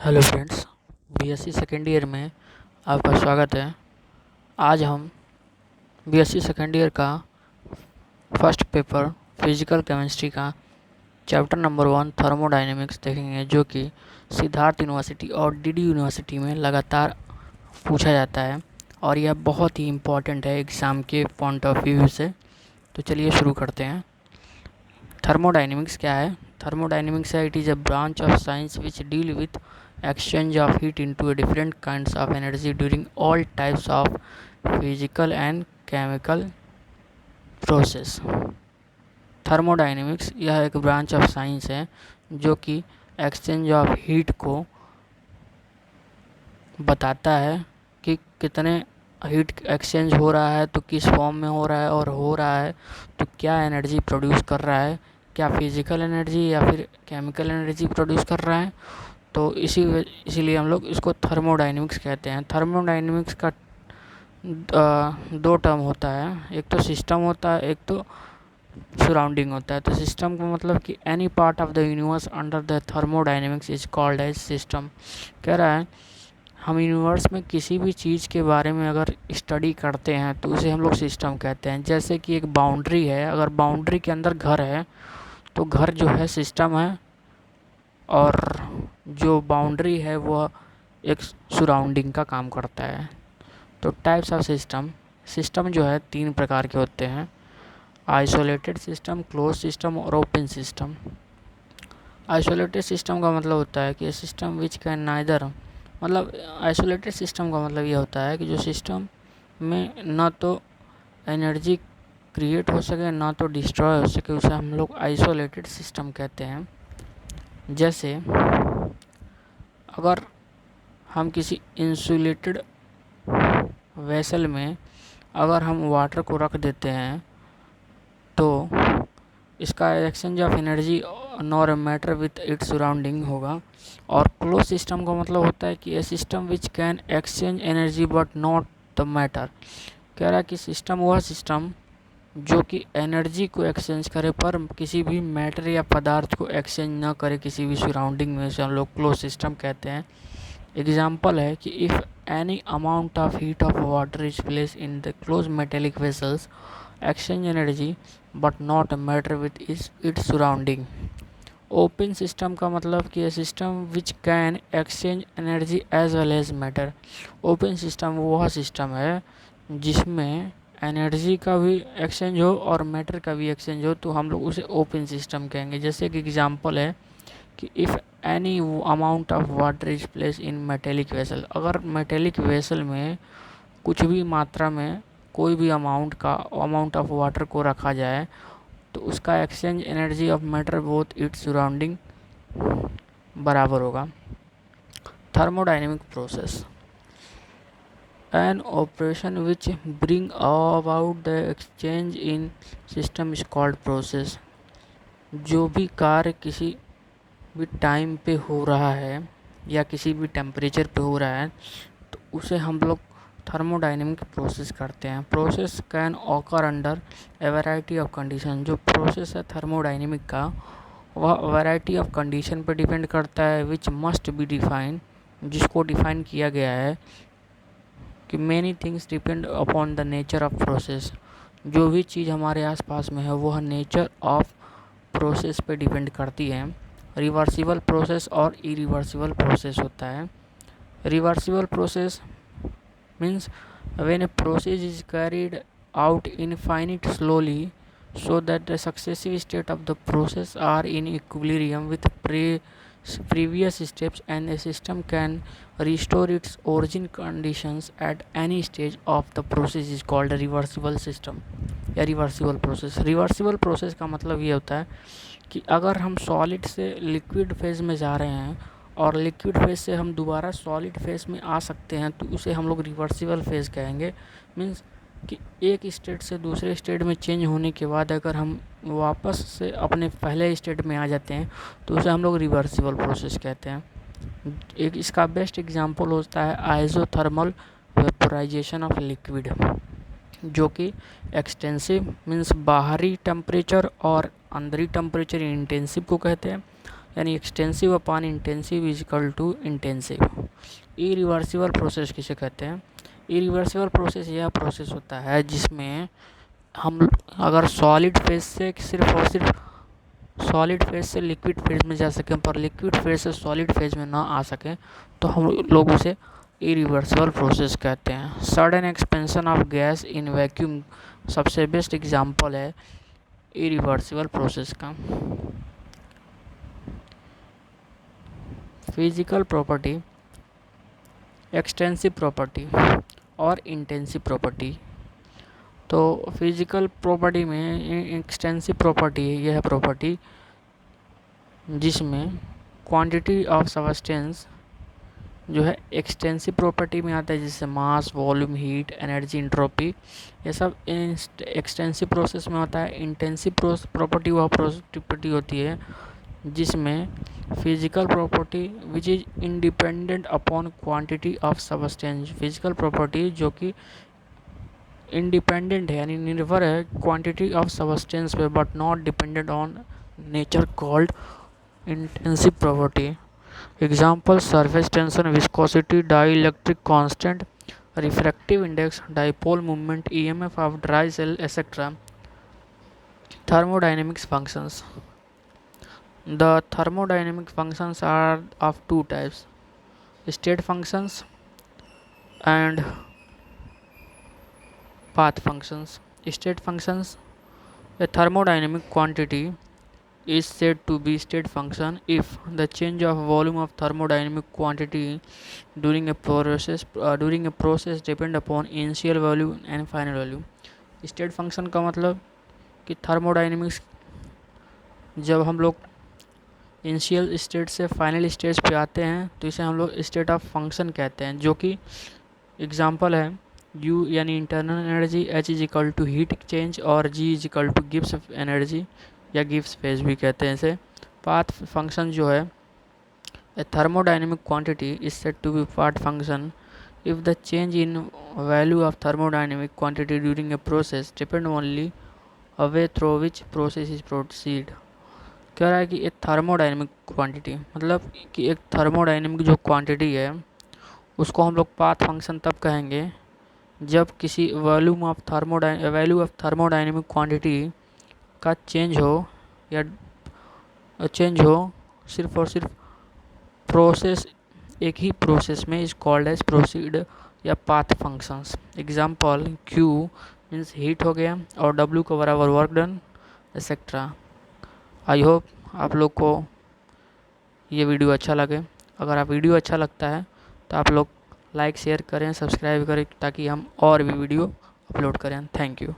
Hello friends, BSc second year में आपका स्वागत है। आज हम बीएससी सेकेंड ईयर का फर्स्ट पेपर फिजिकल केमिस्ट्री का चैप्टर नंबर 1 थर्मोडायनेमिक्स देखेंगे, जो कि सिद्धार्थ यूनिवर्सिटी और डीडी यूनिवर्सिटी में लगातार पूछा जाता है और यह बहुत ही इम्पोर्टेंट है एग्ज़ाम के पॉइंट ऑफ व्यू से। तो चलिए शुरू करते हैं। थर्मोडायनेमिक्स क्या है? Thermodynamics है, it is a branch of science which deal with exchange of heat into a different kinds of energy during all types of physical and chemical process। Thermodynamics यह एक ब्रांच ऑफ साइंस है जो कि exchange of heat को बताता है कि कितने हीट एक्सचेंज हो रहा है, तो किस फॉर्म में हो रहा है, और हो रहा है तो क्या एनर्जी प्रोड्यूस कर रहा है, क्या फिजिकल एनर्जी या फिर केमिकल एनर्जी प्रोड्यूस कर रहा है। तो इसीलिए हम लोग इसको थर्मोडायनेमिक्स कहते हैं। थर्मोडायनेमिक्स का दो टर्म होता है, एक तो सिस्टम होता है, एक तो सराउंडिंग होता है। तो सिस्टम का मतलब कि any part of the universe under the thermodynamics is called as system. कह रहा है हम यूनिवर्स में किसी भी चीज़ के बारे में अगर स्टडी करते हैं तो उसे हम लोग सिस्टम कहते हैं। जैसे कि एक बाउंड्री है, अगर बाउंड्री के अंदर घर है तो घर जो है सिस्टम है, और जो बाउंड्री है वह एक सराउंडिंग का काम करता है। तो टाइप्स ऑफ सिस्टम, सिस्टम जो है 3 प्रकार के होते हैं: आइसोलेटेड सिस्टम, क्लोज सिस्टम और ओपन सिस्टम। आइसोलेटेड सिस्टम का मतलब होता है कि सिस्टम विच कैन नाइदर, मतलब आइसोलेटेड सिस्टम का मतलब ये होता है कि जो सिस्टम में ना तो एनर्जी क्रिएट हो सके ना तो डिस्ट्रॉय हो सके, उसे हम लोग आइसोलेटेड सिस्टम कहते हैं। जैसे अगर हम किसी इंसुलेटेड वेसल में अगर हम वाटर को रख देते हैं तो इसका exchange of energy nor matter with its surrounding होगा। और क्लोज सिस्टम का मतलब होता है कि a system which can exchange energy but not the matter. कह रहा है कि सिस्टम वह सिस्टम जो कि एनर्जी को एक्सचेंज करे पर किसी भी मैटर या पदार्थ को एक्सचेंज ना करे किसी भी सराउंडिंग में, से हम लोग क्लोज सिस्टम कहते हैं। एग्जाम्पल है कि if any amount of heat of water is place in the close metallic vessels exchange energy but not matter with its surrounding. Open system का मतलब कि system which can exchange energy as well as matter. Open system वह system है जिसमें energy का भी exchange हो और मैटर का भी एक्सचेंज हो, तो हम लोग उसे ओपन सिस्टम कहेंगे। जैसे कि एग्जांपल है कि if any amount of water is place in metallic vessel, अगर मेटेलिक वेसल में कुछ भी मात्रा में कोई भी अमाउंट ऑफ वाटर को रखा जाए तो उसका exchange energy of matter both its surrounding बराबर होगा। Thermodynamic process, an operation which bring about the exchange in system is called process। जो भी कार्य किसी भी टाइम पे हो रहा है या किसी भी टेम्परेचर पे हो रहा है तो उसे हम लोग थर्मोडायनेमिक प्रोसेस करते हैं। Process can occur under A variety of condition. जो प्रोसेस है थर्मोडायनेमिक का वह वैरायटी ऑफ कंडीशन पर डिपेंड करता है, विच मस्ट बी डिफाइन, जिसको डिफाइन किया गया है कि many things depend upon the nature of process. जो भी चीज़ हमारे आसपास में है वह नेचर ऑफ प्रोसेस पे डिपेंड करती है। रिवर्सिबल प्रोसेस और इरिवर्सिबल प्रोसेस होता है। Reversible process means when a process is carried out infinite slowly so that the successive state of the process are in equilibrium with previous steps, and a system can restore its origin conditions at any stage of the process is called a reversible system या reversible process. Reversible process का मतलब ये होता है कि अगर हम solid से लिक्विड फेज में जा रहे हैं और लिक्विड फेज से हम दोबारा सॉलिड फेज में आ सकते हैं तो उसे हम लोग रिवर्सिबल फेज कहेंगे। मीन्स कि एक स्टेट से दूसरे स्टेट में चेंज होने के बाद अगर हम वापस से अपने पहले स्टेट में आ जाते हैं तो उसे हम लोग रिवर्सिबल प्रोसेस कहते हैं। एक इसका बेस्ट एग्जांपल होता है आइसोथर्मल वेपोराइजेशन ऑफ लिक्विड, जो कि एक्सटेंसिव मीन्स बाहरी टेम्परेचर और अंदरी टेम्परेचर इंटेंसिव को कहते हैं। यानी extensive upon intensive is equal to intensive. Irreversible process किसे कहते हैं? इरिवर्सिबल प्रोसेस यह प्रोसेस होता है जिसमें हम अगर सॉलिड फेज से सिर्फ और सिर्फ सॉलिड फेज से लिक्विड फेज में जा सकें पर लिक्विड फेज से सॉलिड फेज में ना आ सकें तो हम लोग उसे इरिवर्सिबल प्रोसेस कहते हैं। Sudden expansion of gas in vacuum सबसे बेस्ट एग्जांपल है इरिवर्सिबल प्रोसेस का। फिजिकल प्रॉपर्टी, एक्सटेंसिव प्रॉपर्टी और इंटेंसिव प्रॉपर्टी। तो फिजिकल प्रॉपर्टी में एक्सटेंसिव प्रॉपर्टी यह प्रॉपर्टी जिसमें क्वांटिटी ऑफ सब्सटेंस जो है एक्सटेंसिव प्रॉपर्टी में आता है, जैसे मास, वॉल्यूम, हीट, एनर्जी, एंट्रोपी, ये सब एक्सटेंसिव प्रोसेस में होता है। इंटेंसिव प्रॉपर्टी वह प्रॉपर्टी होती है जिसमें physical property which is independent upon quantity of substance. Physical property जो कि इंडिपेंडेंट है यानी निर्भर है क्वांटिटी ऑफ सब्सटेंस पे but not dependent on nature, called intensive property. Example surface tension, viscosity, dielectric constant, refractive index, dipole movement, EMF of dry cell etcetera. Thermodynamics functions. The thermodynamic functions are of two types: state functions and path functions. State functions: a thermodynamic quantity is said to be state function if the change of volume of thermodynamic quantity during a process depend upon initial value and final value. State function का मतलब कि thermodynamics जब हम लोग initial state से final stage पे आते हैं तो इसे हम लोग स्टेट ऑफ फंक्शन कहते हैं, जो कि एग्जांपल है U यानी internal energy, H is equal to heat exchange और G is equal to Gibbs energy या गिब्स फेज भी कहते हैं इसे। पाथ फंक्शन जो है a thermodynamic quantity is said to be path function if the change in value of thermodynamic quantity during a process depend only away through which process is proceed. कह रहा है कि एक थर्मोडाइनमिक क्वांटिटी मतलब कि एक थर्मोडाइनमिक जो quantity है उसको हम लोग पाथ फंक्शन तब कहेंगे जब किसी वैल्यू ऑफ थर्मोडाइनमिक क्वांटिटी का चेंज हो सिर्फ और सिर्फ प्रोसेस, एक ही प्रोसेस में इज कॉल्ड एज प्रोसीड या path functions. Example Q means heat हो गया और W को बराबर work done etcetera. I hope आप लोग को ये वीडियो अच्छा लगे। अगर आप वीडियो अच्छा लगता है तो आप लोग लाइक शेयर करें, सब्सक्राइब करें ताकि हम और भी वीडियो अपलोड करें। Thank you.